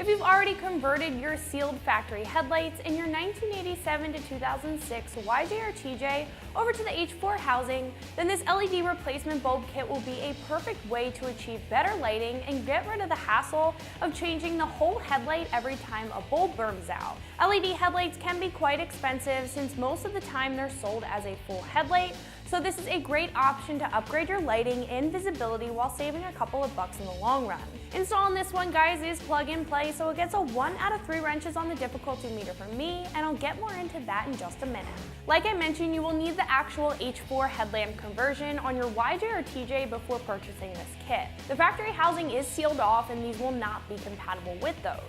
If you've already converted your sealed factory headlights in your 1987 to 2006 YJ or TJ over to the H4 housing, then this LED replacement bulb kit will be a perfect way to achieve better lighting and get rid of the hassle of changing the whole headlight every time a bulb burns out. LED headlights can be quite expensive since most of the time they're sold as a full headlight, so this is a great option to upgrade your lighting and visibility while saving a couple of bucks in the long run. Installing this one, guys, is plug and play, so it gets a 1 out of 3 wrenches on the difficulty meter for me, and I'll get more into that in just a minute. Like I mentioned, you will need the actual H4 headlamp conversion on your YJ or TJ before purchasing this kit. The factory housing is sealed off and these will not be compatible with those.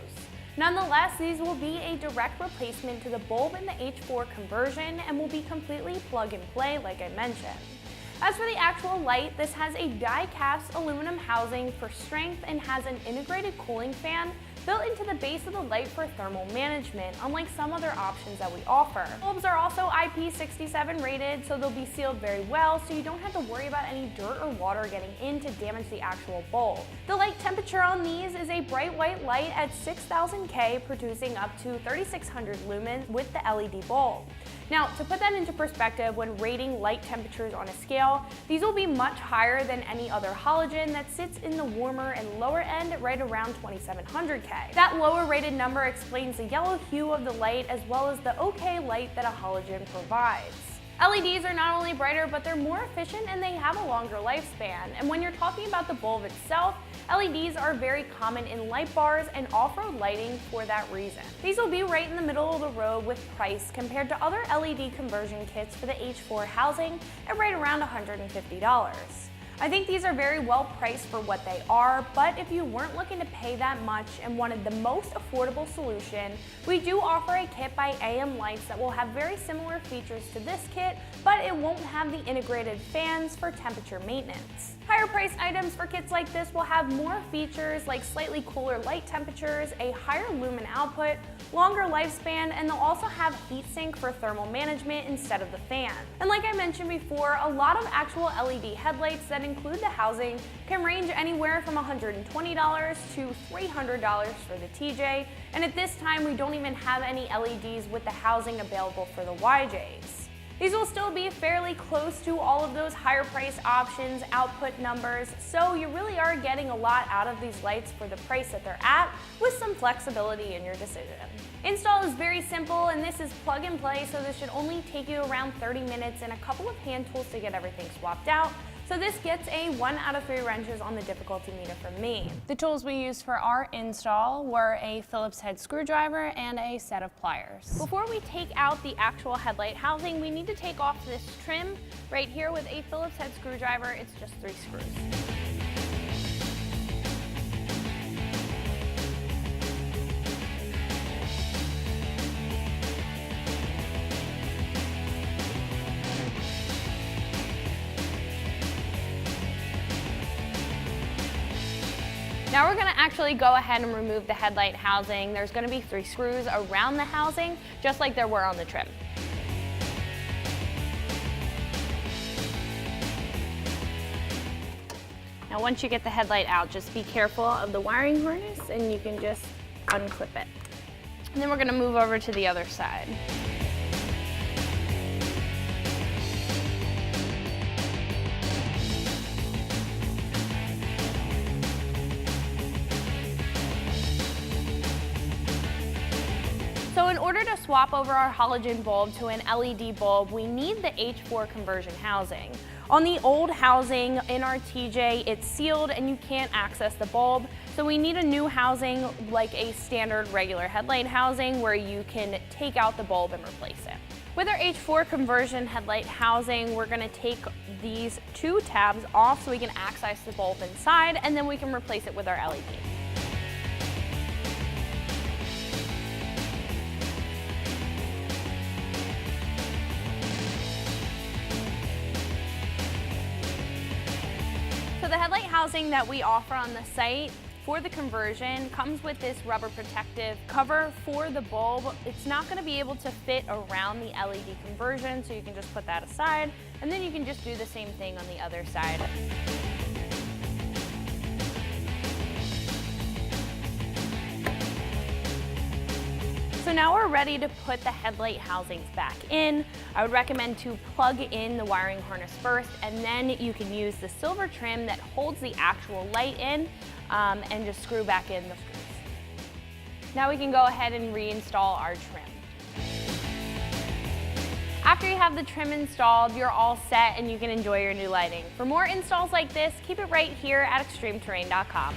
Nonetheless, these will be a direct replacement to the bulb in the H4 conversion and will be completely plug and play like I mentioned. As for the actual light, this has a die-cast aluminum housing for strength and has an integrated cooling fan built into the base of the light for thermal management, unlike some other options that we offer. Bulbs are also IP67 rated, so they'll be sealed very well, so you don't have to worry about any dirt or water getting in to damage the actual bulb. The light temperature on these is a bright white light at 6000 K, producing up to 3600 lumens with the LED bulb. Now, to put that into perspective, when rating light temperatures on a scale, these will be much higher than any other halogen that sits in the warmer and lower end right around 2700 K. That lower rated number explains the yellow hue of the light as well as the okay light that a halogen provides. LEDs are not only brighter, but they're more efficient and they have a longer lifespan. And when you're talking about the bulb itself, LEDs are very common in light bars and off-road lighting for that reason. These will be right in the middle of the road with price compared to other LED conversion kits for the H4 housing at right around $150. I think these are very well priced for what they are, but if you weren't looking to pay that much and wanted the most affordable solution, we do offer a kit by AM Lights that will have very similar features to this kit, but it won't have the integrated fans for temperature maintenance. Higher priced items for kits like this will have more features like slightly cooler light temperatures, a higher lumen output, longer lifespan, and they'll also have heatsink for thermal management instead of the fan. And like I mentioned before, a lot of actual LED headlights that include the housing can range anywhere from $120 to $300 for the TJ, and at this time we don't even have any LEDs with the housing available for the YJs. These will still be fairly close to all of those higher price options, output numbers, so you really are getting a lot out of these lights for the price that they're at, with some flexibility in your decision. Install is very simple and this is plug and play, so this should only take you around 30 minutes and a couple of hand tools to get everything swapped out. So this gets a 1 out of 3 wrenches on the difficulty meter from me. The tools we used for our install were a Phillips head screwdriver and a set of pliers. Before we take out the actual headlight housing, we need to take off this trim right here with a Phillips head screwdriver. It's just 3 screws. Now we're going to actually go ahead and remove the headlight housing. There's going to be 3 screws around the housing, just like there were on the trim. Now once you get the headlight out, just be careful of the wiring harness and you can just unclip it. And then we're going to move over to the other side. So in order to swap over our halogen bulb to an LED bulb, we need the H4 conversion housing. On the old housing in our TJ, it's sealed and you can't access the bulb, so we need a new housing like a standard regular headlight housing where you can take out the bulb and replace it. With our H4 conversion headlight housing, we're going to take these 2 tabs off so we can access the bulb inside, and then we can replace it with our LED. So the headlight housing that we offer on the site for the conversion comes with this rubber protective cover for the bulb. It's not going to be able to fit around the LED conversion, so you can just put that aside, and then you can just do the same thing on the other side. So now we're ready to put the headlight housings back in. I would recommend to plug in the wiring harness first, and then you can use the silver trim that holds the actual light in and just screw back in the screws. Now we can go ahead and reinstall our trim. After you have the trim installed, you're all set and you can enjoy your new lighting. For more installs like this, keep it right here at ExtremeTerrain.com.